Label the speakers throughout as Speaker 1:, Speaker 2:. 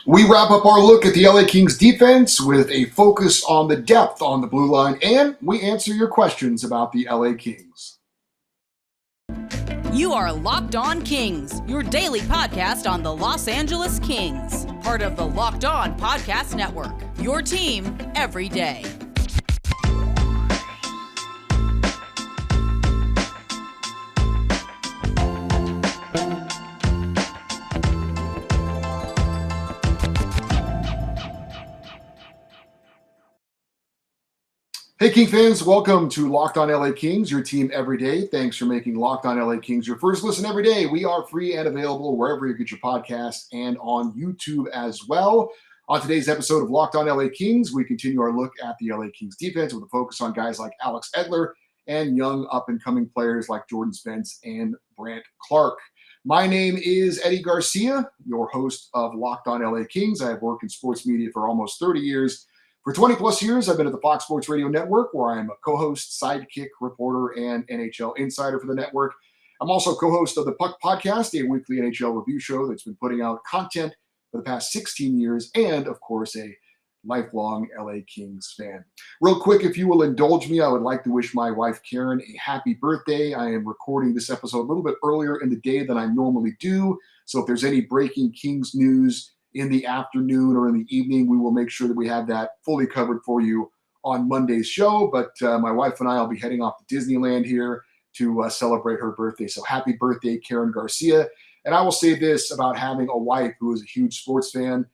Speaker 1: We wrap up our look at the LA Kings defense with a focus on the depth on the blue line, and we answer your questions about the LA Kings.
Speaker 2: You are Locked On Kings, your daily podcast on the Los Angeles Kings, part of the Locked On Podcast Network, your team every day.
Speaker 1: Hey, King fans, welcome to Locked On LA Kings, your team every day. Thanks for making Locked On LA Kings your first listen every day. We are free and available wherever you get your podcasts and on YouTube as well. On today's episode of Locked On LA Kings, we continue our look at the LA Kings defense with a focus on guys like Alex Edler and young up-and-coming players like Jordan Spence and Brant Clark. My name is Eddie Garcia, your host of Locked On LA Kings. I have worked in sports media for almost 30 years. For 20 plus years, I've been at the Fox Sports Radio Network, where I am a co-host, sidekick, reporter, and NHL insider for the network. I'm also co-host of the Puck Podcast, a weekly NHL review show that's been putting out content for the past 16 years, and of course, a lifelong LA Kings fan. Real quick, if you will indulge me, I would like to wish my wife, Karen, a happy birthday. I am recording this episode a little bit earlier in the day than I normally do, so if there's any breaking Kings news in the afternoon or in the evening, we will make sure that we have that fully covered for you on Monday's show. But my wife and I will be heading off to Disneyland here to celebrate her birthday. So happy birthday, Karen Garcia. And I will say this about having a wife who is a huge sports fan.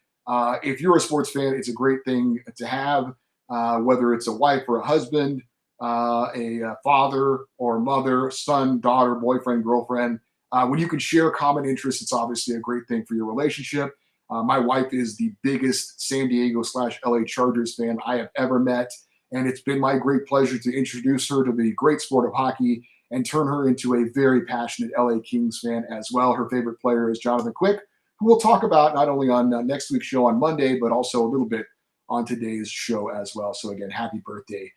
Speaker 1: If you're a sports fan, it's a great thing to have, whether it's a wife or a husband, a father or mother, son, daughter, boyfriend, girlfriend. When you can share common interests, it's obviously a great thing for your relationship. My wife is the biggest San Diego/LA Chargers fan I have ever met, and it's been my great pleasure to introduce her to the great sport of hockey and turn her into a very passionate LA Kings fan as well. Her favorite player is Jonathan Quick, who we'll talk about not only on next week's show on Monday, but also a little bit on today's show as well. So again, happy birthday,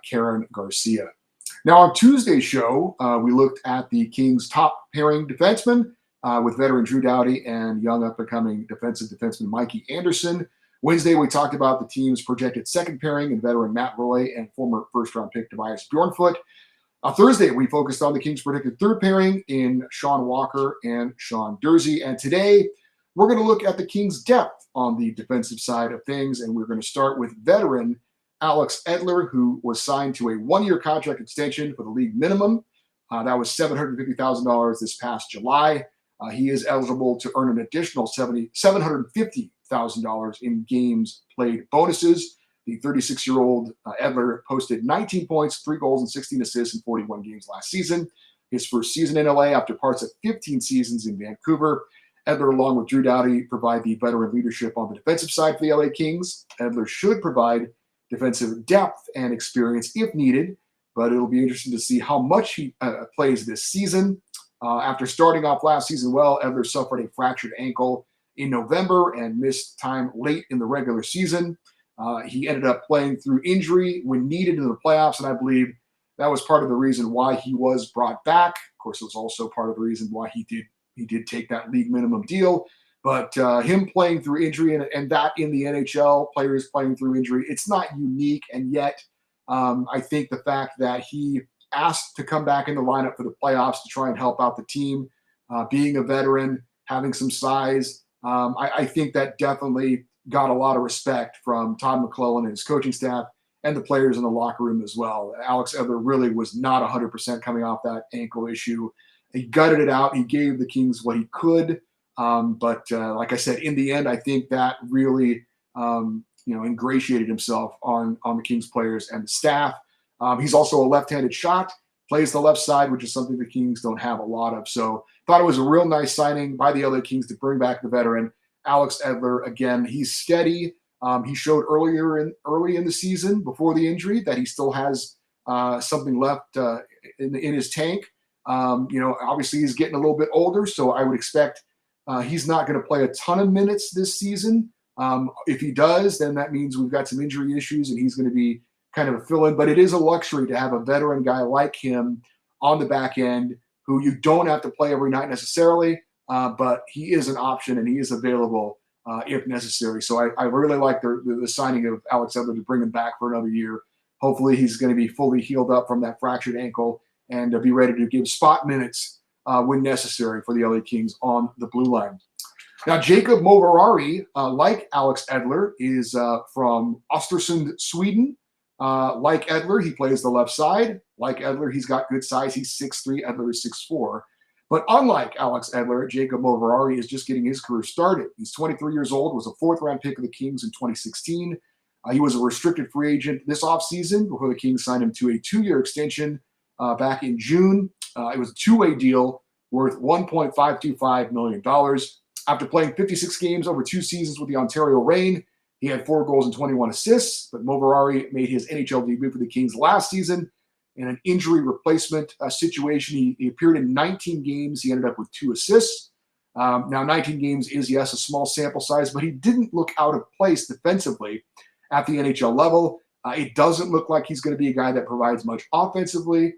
Speaker 1: Karen Garcia. Now on Tuesday's show, we looked at the Kings' top pairing defenseman, with veteran Drew Doughty and young up-and-coming defenseman Mikey Anderson. Wednesday, we talked about the team's projected second pairing in veteran Matt Roy and former first-round pick Tobias Bjornfoot. Thursday, we focused on the Kings' predicted third pairing in Sean Walker and Sean Durzi. And today, we're going to look at the Kings' depth on the defensive side of things, and we're going to start with veteran Alex Edler, who was signed to a one-year contract extension for the league minimum. That was $750,000 this past July. He is eligible to earn an additional $750,000 in games played bonuses. The 36-year-old Edler posted 19 points, 3 goals, and 16 assists in 41 games last season. His first season in LA after parts of 15 seasons in Vancouver. Edler, along with Drew Doughty, provide the veteran leadership on the defensive side for the LA Kings. Edler should provide defensive depth and experience if needed, but it'll be interesting to see how much he plays this season. After starting off last season well, Edler suffered a fractured ankle in November and missed time late in the regular season. He ended up playing through injury when needed in the playoffs, and I believe that was part of the reason why he was brought back. Of course, it was also part of the reason why he did take that league minimum deal. But him playing through injury, and that in the NHL, players playing through injury, it's not unique. And yet, I think the fact that he asked to come back in the lineup for the playoffs to try and help out the team, being a veteran, having some size. I think that definitely got a lot of respect from Todd McClellan and his coaching staff and the players in the locker room as well. Alex Edler really was not 100% coming off that ankle issue. He gutted it out. He gave the Kings what he could. But like I said, in the end, I think that really ingratiated himself on the Kings players and the staff. He's also a left-handed shot, plays the left side, which is something the Kings don't have a lot of. So thought it was a real nice signing by the LA Kings to bring back the veteran, Alex Edler. Again, he's steady. He showed early in the season before the injury that he still has something left in his tank. Obviously he's getting a little bit older, so I would expect he's not going to play a ton of minutes this season. If he does, then that means we've got some injury issues and he's going to be kind of a fill-in. But it is a luxury to have a veteran guy like him on the back end who you don't have to play every night necessarily, but he is an option and he is available if necessary. So I really like the signing of Alex Edler to bring him back for another year. Hopefully he's going to be fully healed up from that fractured ankle and be ready to give spot minutes when necessary for the LA Kings on the blue line. Now, Jacob Moverari, like Alex Edler, is from Östersund, Sweden. Like Edler, he plays the left side. Like Edler, he's got good size. He's 6'3". Edler is 6'4". But unlike Alex Edler, Jacob Moverari is just getting his career started. He's 23 years old, was a fourth-round pick of the Kings in 2016. He was a restricted free agent this offseason before the Kings signed him to a 2-year extension back in June. It was a two-way deal worth $1.525 million. After playing 56 games over 2 seasons with the Ontario Reign, he had 4 goals and 21 assists, but Moverari made his NHL debut for the Kings last season in an injury replacement situation. He appeared in 19 games. He ended up with 2 assists. Now, 19 games is, yes, a small sample size, but he didn't look out of place defensively at the NHL level. It doesn't look like he's going to be a guy that provides much offensively.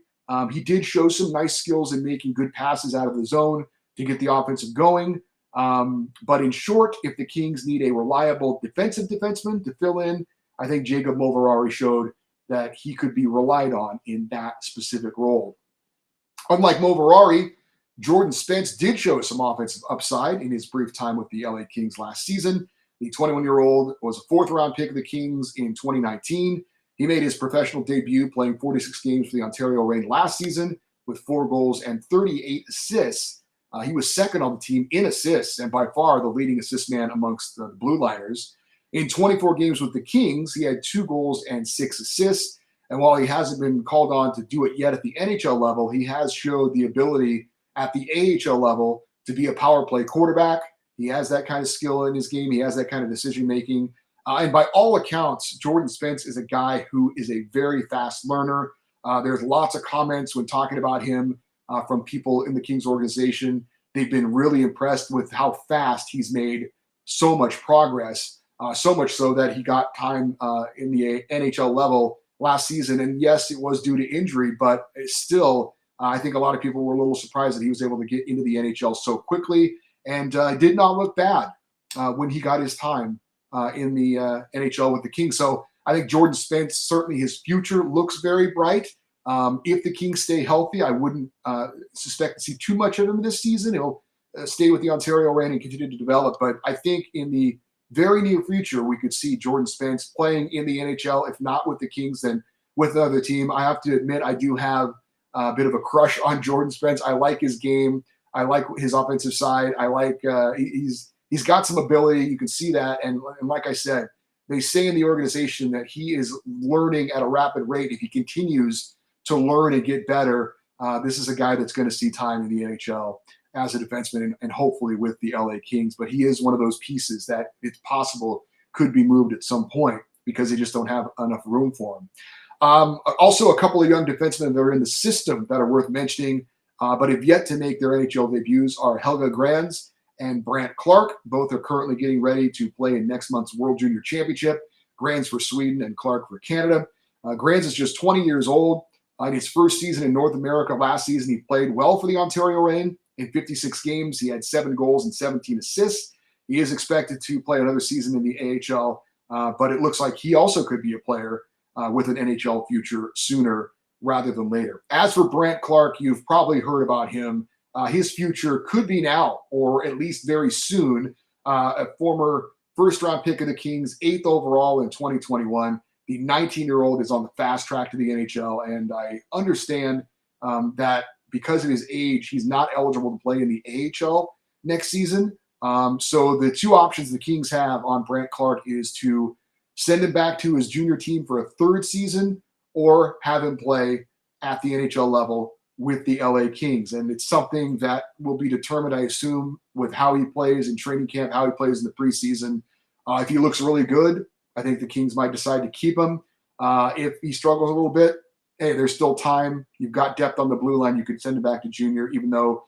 Speaker 1: He did show some nice skills in making good passes out of the zone to get the offensive going. But in short, if the Kings need a reliable defensive defenseman to fill in, I think Jacob Moverari showed that he could be relied on in that specific role. Unlike Moverari, Jordan Spence did show some offensive upside in his brief time with the LA Kings last season. The 21-year-old was a 4th-round pick of the Kings in 2019. He made his professional debut playing 46 games for the Ontario Reign last season with 4 goals and 38 assists. He was second on the team in assists and by far the leading assist man amongst the Blue Liners. In 24 games with the Kings, he had 2 goals and 6 assists. And while he hasn't been called on to do it yet at the NHL level, he has showed the ability at the AHL level to be a power play quarterback. He has that kind of skill in his game. He has that kind of decision-making. And by all accounts, Jordan Spence is a guy who is a very fast learner. There's lots of comments when talking about him from people in the Kings organization. They've been really impressed with how fast he's made so much progress, so much so that he got time in the NHL level last season. And yes, it was due to injury, but still, I think a lot of people were a little surprised that he was able to get into the NHL so quickly and did not look bad when he got his time in the NHL with the Kings. So I think Jordan Spence, certainly his future looks very bright. If the Kings stay healthy, I wouldn't suspect to see too much of him this season. He'll stay with the Ontario Reign and continue to develop. But I think in the very near future, we could see Jordan Spence playing in the NHL, if not with the Kings, then with another team. I have to admit, I do have a bit of a crush on Jordan Spence. I like his game. I like his offensive side. I like he's got some ability. You can see that. And like I said, they say in the organization that he is learning at a rapid rate. If he continues to learn and get better, this is a guy that's going to see time in the NHL as a defenseman and hopefully with the LA Kings. But he is one of those pieces that it's possible could be moved at some point because they just don't have enough room for him. Also, a couple of young defensemen that are in the system that are worth mentioning, but have yet to make their NHL debuts are Helge Grans and Brandt Clark. Both are currently getting ready to play in next month's World Junior Championship. Grans for Sweden and Clark for Canada. Grans is just 20 years old. In his first season in North America last season, he played well for the Ontario Reign. In 56 games, he had 7 goals and 17 assists. He is expected to play another season in the AHL, but it looks like he also could be a player with an NHL future sooner rather than later. As for Brandt Clark, you've probably heard about him. His future could be now, or at least very soon. A former first-round pick of the Kings, 8th overall in 2021. The 19-year-old is on the fast track to the NHL, and I understand that because of his age, he's not eligible to play in the AHL next season. So the 2 options the Kings have on Brandt Clark is to send him back to his junior team for a 3rd season or have him play at the NHL level with the LA Kings. And it's something that will be determined, I assume, with how he plays in training camp, how he plays in the preseason. If he looks really good, I think the Kings might decide to keep him. If he struggles a little bit, hey, there's still time. You've got depth on the blue line. You could send him back to junior, even though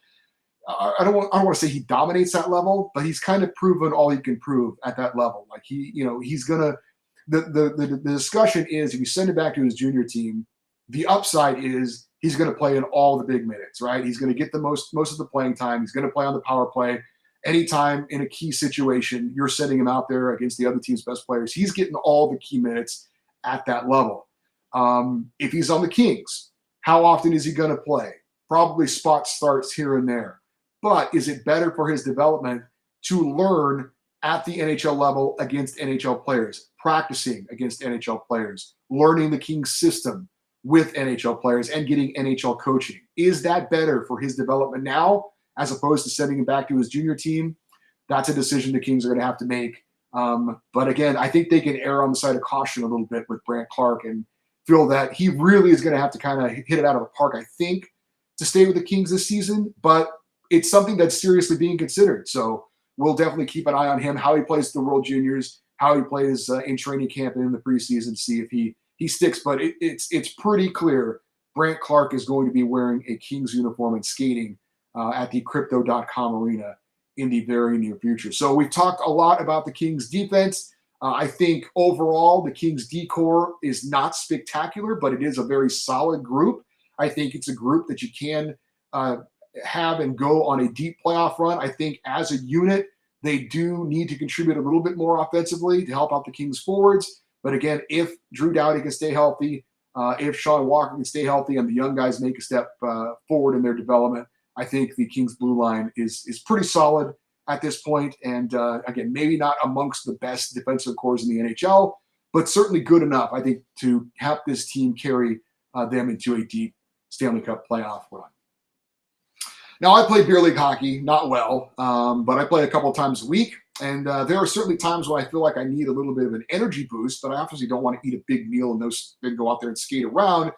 Speaker 1: I don't want to say he dominates that level, but he's kind of proven all he can prove at that level. Like he's gonna. The discussion is if you send him back to his junior team, the upside is he's going to play in all the big minutes, right? He's going to get the most of the playing time. He's going to play on the power play. anytime in a key situation, you're sending him out there against the other team's best players. He's getting all the key minutes at that level. If he's on the Kings, how often is he going to play? Probably spot starts here and there. But is it better for his development to learn at the NHL level against NHL players, practicing against NHL players, learning the Kings system with NHL players and getting NHL coaching? Is that better for his development now as opposed to sending him back to his junior team? That's a decision the Kings are going to have to make. But again, I think they can err on the side of caution a little bit with Brandt Clarke and feel that he really is going to have to kind of hit it out of the park, I think, to stay with the Kings this season. But it's something that's seriously being considered. So we'll definitely keep an eye on him, how he plays the World Juniors, how he plays in training camp and in the preseason, see if he sticks. But it's pretty clear Brandt Clarke is going to be wearing a Kings uniform and skating at the Crypto.com arena in the very near future. So we've talked a lot about the Kings defense. I think overall the Kings D-core is not spectacular, but it is a very solid group. I think it's a group that you can have and go on a deep playoff run. I think as a unit, they do need to contribute a little bit more offensively to help out the Kings forwards. But again, if Drew Doughty can stay healthy, if Sean Walker can stay healthy and the young guys make a step forward in their development, I think the Kings blue line is pretty solid at this point. And again, maybe not amongst the best defensive cores in the NHL, but certainly good enough, I think, to help this team carry them into a deep Stanley Cup playoff run. Now, I play beer league hockey, not well, but I play a couple of times a week. And there are certainly times when I feel like I need a little bit of an energy boost, but I obviously don't want to eat a big meal and then go out there and skate around.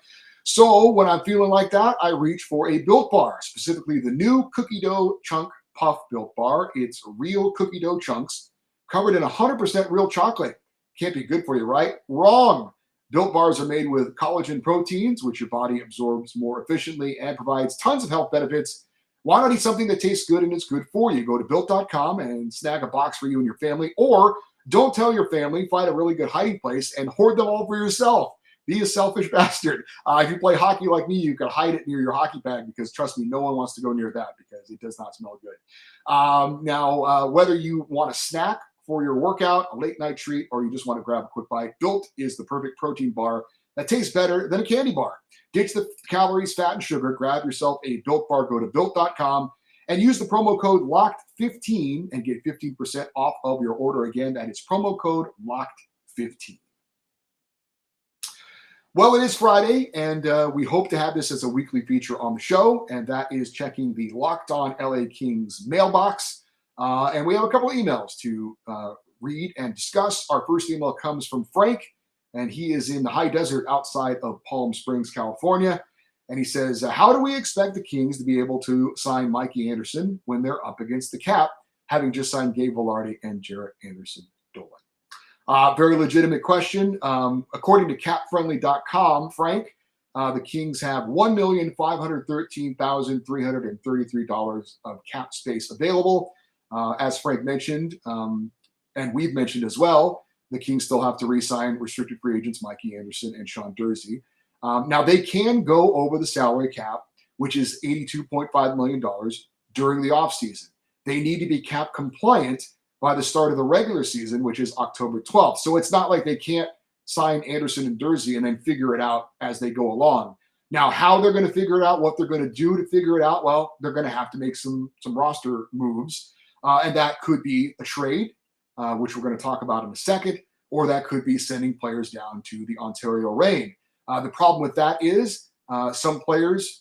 Speaker 1: So when I'm feeling like that, I reach for a Built Bar, specifically the new cookie dough chunk puff Built Bar. It's real cookie dough chunks covered in 100% real chocolate. Can't be good for you, right? Wrong. Built Bars are made with collagen proteins, which your body absorbs more efficiently and provides tons of health benefits. Why not eat something that tastes good and is good for you? Go to Built.com and snag a box for you and your family, or don't tell your family, find a really good hiding place and hoard them all for yourself. Be a selfish bastard. If you play hockey like me, you can hide it near your hockey bag because, trust me, no one wants to go near that because it does not smell good. Now, whether you want a snack for your workout, a late night treat, or you just want to grab a quick bite, Built is the perfect protein bar that tastes better than a candy bar. Ditch the calories, fat, and sugar. Grab yourself a Built Bar. Go to Built.com and use the promo code LOCKED15 and get 15% off of your order. Again, that is promo code LOCKED15. Well, it is Friday, and we hope to have this as a weekly feature on the show, and that is checking the Locked On LA Kings mailbox. And we have a couple of emails to read and discuss. Our first email comes from Frank, and he is in the high desert outside of Palm Springs, California. And he says, how do we expect the Kings to be able to sign Mikey Anderson when they're up against the cap, having just signed Gabe Vilardi and Jarrett Anderson-Dolan? Very legitimate question. According to capfriendly.com, Frank, the Kings have $1,513,333 of cap space available. As Frank mentioned, and we've mentioned as well, the Kings still have to re-sign restricted free agents Mikey Anderson and Sean Durzi. Now, they can go over the salary cap, which is $82.5 million during the offseason. They need to be cap compliant by the start of the regular season, which is October 12th. So it's not like they can't sign Anderson and Durzi and then figure it out as they go along. Now, how they're going to figure it out, what they're going to do to figure it out, well, they're going to have to make some roster moves. And that could be a trade, which we're going to talk about in a second, or that could be sending players down to the Ontario Reign. The problem with that is some players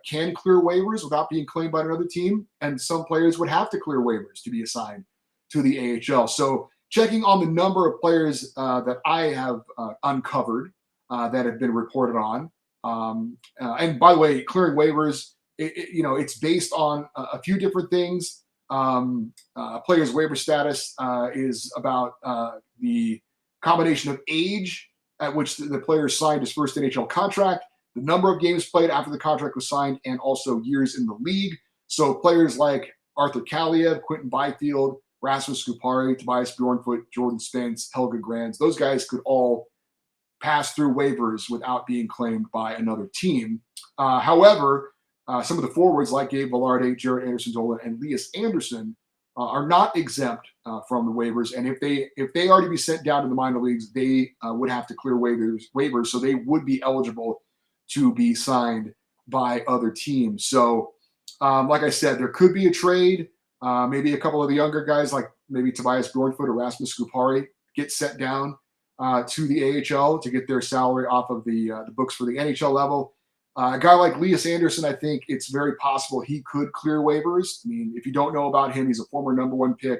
Speaker 1: can clear waivers without being claimed by another team, and some players would have to clear waivers to be assigned to the AHL. So checking on the number of players that I have uncovered that have been reported on. And by the way, clearing waivers, it's based on a few different things. Players' waiver status is about the combination of age at which the player signed his first NHL contract, the number of games played after the contract was signed, and also years in the league. So players like Arthur Kaliyev, Quentin Byfield, Rasmus Kupari, Tobias Bjornfoot, Jordan Spence, Helge Grans, those guys could all pass through waivers without being claimed by another team. However, some of the forwards like Gabe Vilardi, Jarrett Anderson-Dolan, and Elias Anderson are not exempt from the waivers. And if they already be sent down to the minor leagues, they would have to clear waivers. So they would be eligible to be signed by other teams. So like I said, there could be a trade. Maybe a couple of the younger guys like maybe Tobias Bjornfoot or Rasmus Kupari get sent down to the AHL to get their salary off of the books for the NHL level. A guy like Elias Anderson, I think it's very possible he could clear waivers. I mean, if you don't know about him, he's a former #1 pick,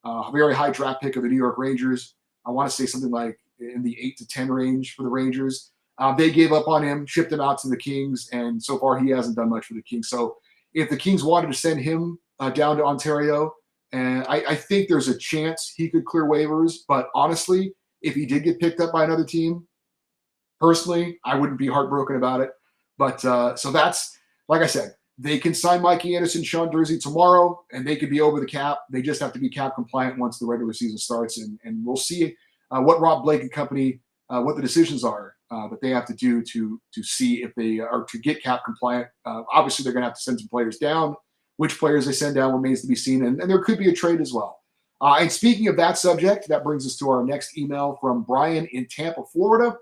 Speaker 1: a very high draft pick of the New York Rangers. I want to say something like in the 8 to 10 range for the Rangers. They gave up on him, shipped him out to the Kings, and so far he hasn't done much for the Kings. So if the Kings wanted to send him down to Ontario, and I think there's a chance he could clear waivers. But honestly, if he did get picked up by another team, personally, I wouldn't be heartbroken about it. But so that's, like I said, they can sign Mikey Anderson, Sean Durzi tomorrow, and they could be over the cap. They just have to be cap compliant once the regular season starts. And we'll see what Rob Blake and company, what the decisions are that they have to do to see if they are to get cap compliant. Obviously, they're going to have to send some players down. Which players they send down remains to be seen. And there could be a trade as well. And speaking of that subject, that brings us to our next email from Brian in Tampa, Florida.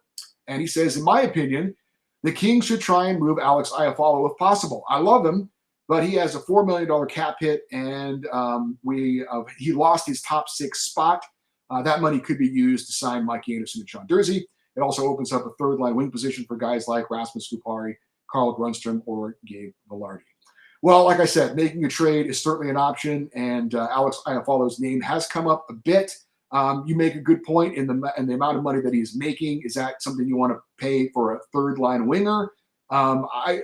Speaker 1: And he says, in my opinion, the Kings should try and move Alex Iafallo if possible. I love him, but he has a $4 million cap hit, and he lost his top 6 spot. That money could be used to sign Mike Anderson and Sean Durzi. It also opens up a third-line wing position for guys like Rasmus Kupari, Carl Grundstrom, or Gabe Velarde. Well, like I said, making a trade is certainly an option, and Alex Iafallo's name has come up a bit. You make a good point in the amount of money that he's making. Is that something you want to pay for a third line winger? I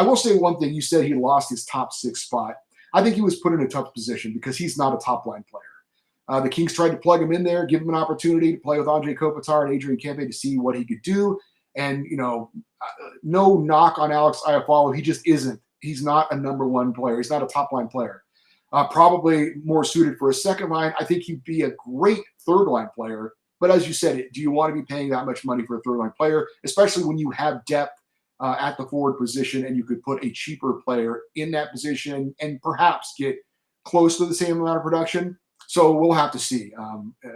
Speaker 1: will say one thing. You said he lost his top 6 spot. I think he was put in a tough position because he's not a top line player. The Kings tried to plug him in there, give him an opportunity to play with Andre Kopitar and Adrian Kempe to see what he could do. And no knock on Alex Iafallo. He just isn't. He's not a #1 player. He's not a top line player. Probably more suited for a second line. I think he'd be a great third line player. But as you said, do you want to be paying that much money for a third line player, especially when you have depth at the forward position and you could put a cheaper player in that position and perhaps get close to the same amount of production? So we'll have to see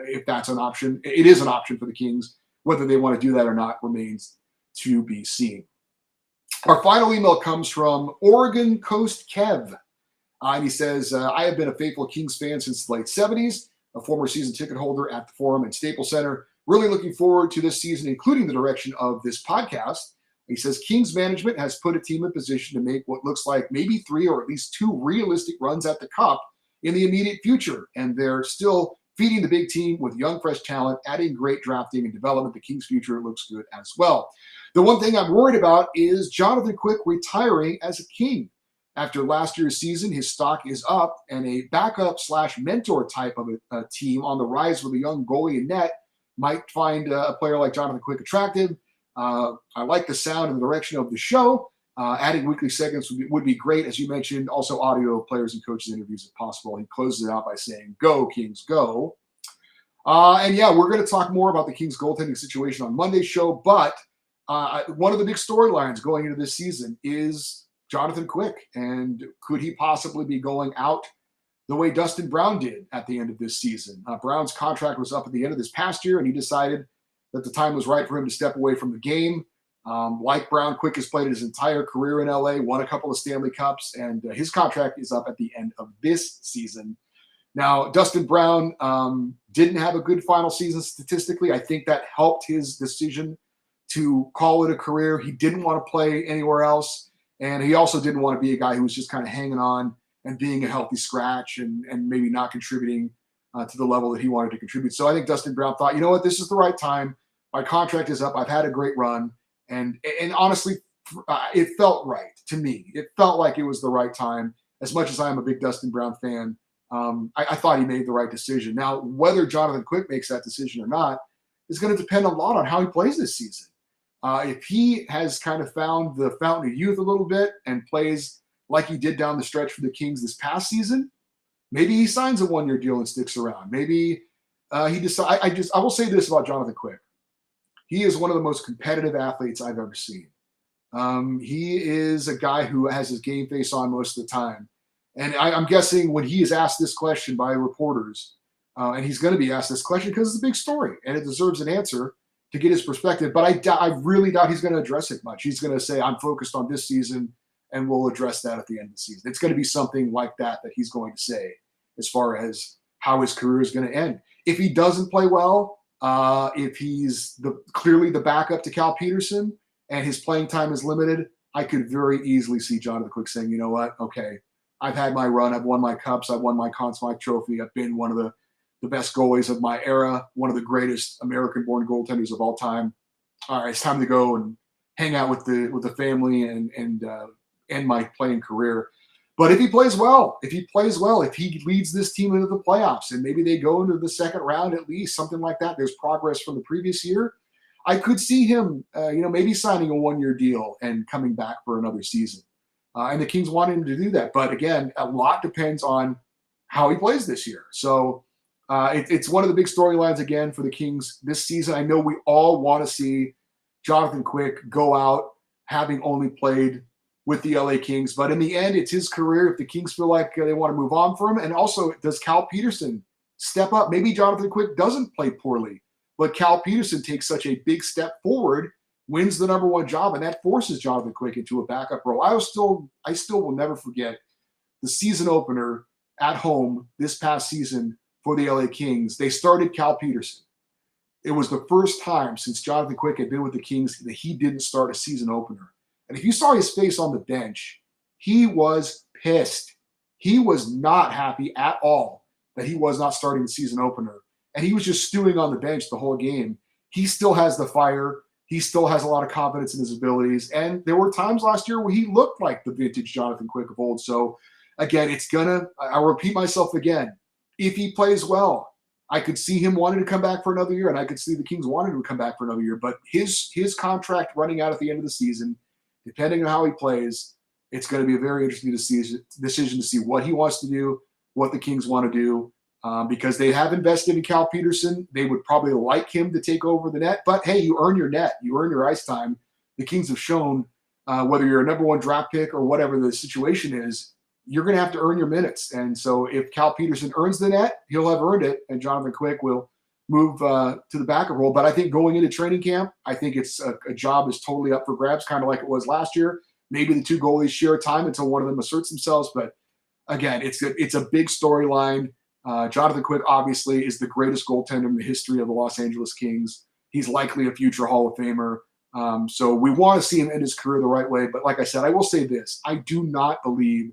Speaker 1: if that's an option. It is an option for the Kings. Whether they want to do that or not remains to be seen. Our final email comes from Oregon Coast Kev. And he says, I have been a faithful Kings fan since the late 70s, a former season ticket holder at the Forum and Staples Center. Really looking forward to this season, including the direction of this podcast. He says, Kings management has put a team in position to make what looks like maybe 3 or at least 2 realistic runs at the Cup in the immediate future. And they're still feeding the big team with young, fresh talent, adding great drafting and development. The Kings' future looks good as well. The one thing I'm worried about is Jonathan Quick retiring as a King. After last year's season, his stock is up, and a backup/mentor type of a team on the rise with a young goalie in net might find a player like Jonathan Quick attractive. I like the sound and the direction of the show. Adding weekly segments would be great, as you mentioned. Also, audio of players and coaches' interviews if possible. He closes it out by saying, "Go Kings, go!" And yeah, we're going to talk more about the Kings' goaltending situation on Monday's show. But one of the big storylines going into this season is Jonathan Quick, and could he possibly be going out the way Dustin Brown did at the end of this season? Brown's contract was up at the end of this past year, and he decided that the time was right for him to step away from the game. Like Brown, Quick has played his entire career in LA, won a couple of Stanley Cups, and his contract is up at the end of this season. Now, Dustin Brown didn't have a good final season statistically. I think that helped his decision to call it a career. He didn't want to play anywhere else. And he also didn't want to be a guy who was just kind of hanging on and being a healthy scratch and maybe not contributing to the level that he wanted to contribute. So I think Dustin Brown thought, you know what, this is the right time. My contract is up. I've had a great run. And honestly, it felt right to me. It felt like it was the right time. As much as I am a big Dustin Brown fan, I thought he made the right decision. Now, whether Jonathan Quick makes that decision or not is going to depend a lot on how he plays this season. If he has kind of found the fountain of youth a little bit and plays like he did down the stretch for the Kings this past season, maybe he signs a 1-year deal and sticks around. Maybe he decides. I will say this about Jonathan Quick. He is one of the most competitive athletes I've ever seen. He is a guy who has his game face on most of the time. And I'm guessing when he is asked this question by reporters, and he's going to be asked this question because it's a big story and it deserves an answer to get his perspective. But I really doubt he's going to address it much. He's going to say, I'm focused on this season, and we'll address that at the end of the season. It's going to be something like that he's going to say as far as how his career is going to end. If he doesn't play well, if he's clearly the backup to Cal Peterson and his playing time is limited, I could very easily see Jonathan Quick saying, you know what, okay, I've had my run. I've won my cups. I've won my Conn Smythe Trophy. I've been one of the best goalies of my era, one of the greatest American-born goaltenders of all time. All right, it's time to go and hang out with the family and end my playing career. But if he plays well, if he leads this team into the playoffs and maybe they go into the second round at least, something like that, there's progress from the previous year, I could see him, maybe signing a one-year deal and coming back for another season. And the Kings want him to do that. But again, a lot depends on how he plays this year. So it's one of the big storylines again for the Kings this season. I know we all want to see Jonathan Quick go out having only played with the LA Kings. But in the end, it's his career. If the Kings feel like they want to move on from him, and also does Cal Peterson step up? Maybe Jonathan Quick doesn't play poorly, but Cal Peterson takes such a big step forward, wins the number one job, and that forces Jonathan Quick into a backup role. I still will never forget the season opener at home this past season for the LA Kings. They started Cal Peterson. It was the first time since Jonathan Quick had been with the Kings that he didn't start a season opener. And if you saw his face on the bench, he was pissed. He was not happy at all that he was not starting the season opener. And he was just stewing on the bench the whole game. He still has the fire. He still has a lot of confidence in his abilities. And there were times last year where he looked like the vintage Jonathan Quick of old. So again, I'll repeat myself again. If he plays well, I could see him wanting to come back for another year, and I could see the Kings wanting to come back for another year. But his contract running out at the end of the season, depending on how he plays, it's going to be a very interesting decision to see what he wants to do, what the Kings want to do, because they have invested in Cal Peterson. They would probably like him to take over the net. But, hey, you earn your net. You earn your ice time. The Kings have shown whether you're a number one draft pick or whatever the situation is, you're going to have to earn your minutes. And so if Cal Peterson earns the net, he'll have earned it, and Jonathan Quick will move to the backup role. But I think going into training camp, I think it's a job is totally up for grabs, kind of like it was last year. Maybe the two goalies share time until one of them asserts themselves. But again, it's a big storyline. Jonathan Quick obviously is the greatest goaltender in the history of the Los Angeles Kings. He's likely a future Hall of Famer. So we want to see him end his career the right way. But like I said, I will say this. I do not believe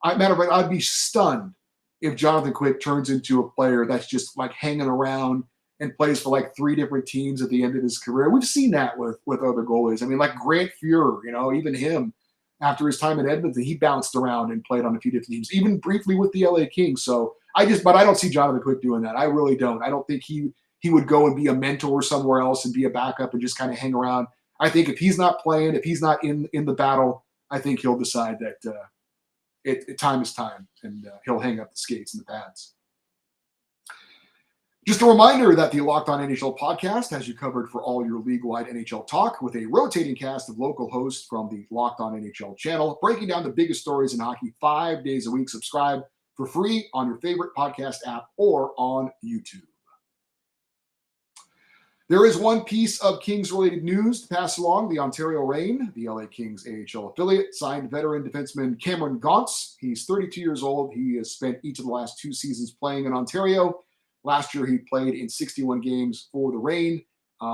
Speaker 1: matter of fact, I'd be stunned if Jonathan Quick turns into a player that's just like hanging around and plays for like three different teams at the end of his career. We've seen that with other goalies. I mean, like Grant Fuhrer, even him, after his time at Edmonton, he bounced around and played on a few different teams, even briefly with the LA Kings. So but I don't see Jonathan Quick doing that. I really don't. I don't think he would go and be a mentor somewhere else and be a backup and just kind of hang around. I think if he's not playing, if he's not in the battle, I think he'll decide that time is time, and he'll hang up the skates and the pads. Just a reminder that the Locked On NHL podcast has you covered for all your league-wide NHL talk with a rotating cast of local hosts from the Locked On NHL channel, breaking down the biggest stories in hockey 5 days a week. Subscribe for free on your favorite podcast app or on YouTube. There is one piece of Kings-related news to pass along. The Ontario Reign, the LA Kings AHL affiliate, signed veteran defenseman Cameron Gauntz. He's 32 years old. He has spent each of the last 2 seasons playing in Ontario. Last year, he played in 61 games for the Reign.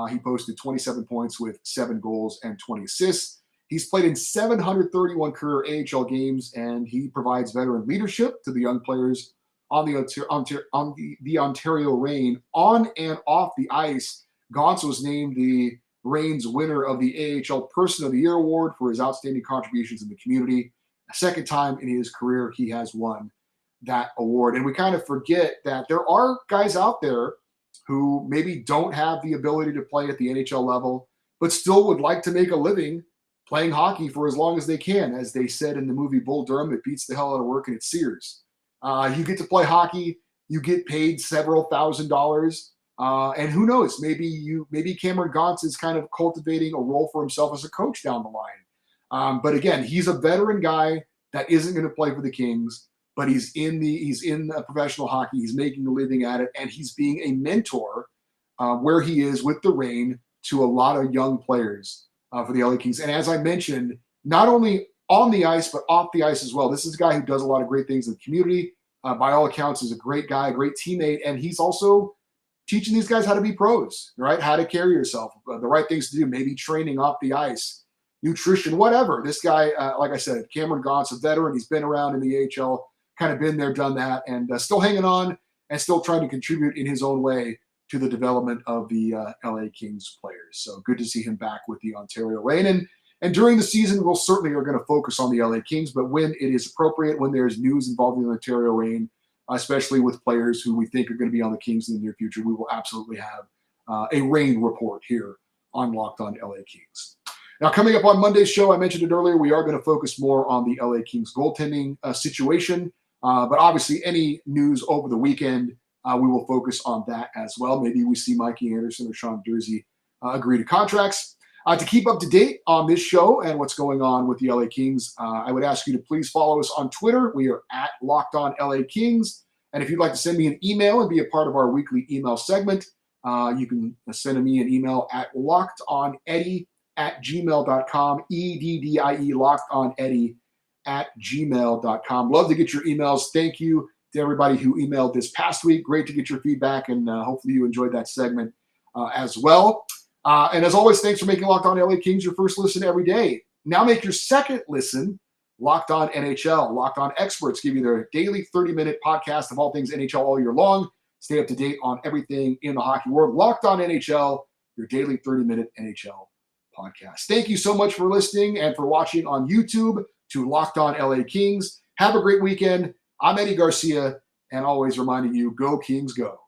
Speaker 1: He posted 27 points with 7 goals and 20 assists. He's played in 731 career AHL games, and he provides veteran leadership to the young players on the Ontario Reign. On and off the ice, Gauntz was named the Reign's winner of the AHL Person of the Year award for his outstanding contributions in the community. A second time in his career, he has won that award. And we kind of forget that there are guys out there who maybe don't have the ability to play at the NHL level, but still would like to make a living playing hockey for as long as they can. As they said in the movie Bull Durham, it beats the hell out of working at Sears. You get to play hockey, you get paid several $1,000s. And who knows, maybe Cameron Gauntz is kind of cultivating a role for himself as a coach down the line. But again, he's a veteran guy that isn't going to play for the Kings. but he's in professional hockey. He's making a living at it, and he's being a mentor where he is with the Reign to a lot of young players for the LA Kings. And as I mentioned, not only on the ice, but off the ice as well. This is a guy who does a lot of great things in the community. By all accounts, is a great guy, a great teammate, and he's also teaching these guys how to be pros, right? How to carry yourself, the right things to do, maybe training off the ice, nutrition, whatever. This guy, like I said, Cameron Gaunt's a veteran. He's been around in the AHL, kind of been there, done that, and still hanging on and still trying to contribute in his own way to the development of the LA Kings players. So good to see him back with the Ontario Reign. And during the season, we'll certainly are going to focus on the LA Kings, but when it is appropriate, when there's news involving the Ontario Reign, especially with players who we think are going to be on the Kings in the near future, we will absolutely have a Reign report here on Locked On LA Kings. Now, coming up on Monday's show, I mentioned it earlier, we are going to focus more on the LA Kings goaltending situation, but obviously any news over the weekend, we will focus on that as well. Maybe we see Mikey Anderson or Sean Dursey agree to contracts. To keep up to date on this show and what's going on with the LA Kings, I would ask you to please follow us on Twitter. We are at Locked On LA Kings. And if you'd like to send me an email and be a part of our weekly email segment, you can send me an email at lockedoneddie@gmail.com, EDDIE, lockedoneddie@gmail.com. Love to get your emails. Thank you to everybody who emailed this past week. Great to get your feedback, and hopefully you enjoyed that segment as well. And as always, thanks for making Locked On LA Kings your first listen every day. Now make your second listen Locked On NHL. Locked On experts give you their daily 30-minute podcast of all things NHL all year long. Stay up to date on everything in the hockey world. Locked On NHL, your daily 30-minute NHL podcast. Thank you so much for listening and for watching on YouTube to Locked On LA Kings. Have a great weekend. I'm Eddie Garcia, and always reminding you, go Kings, go.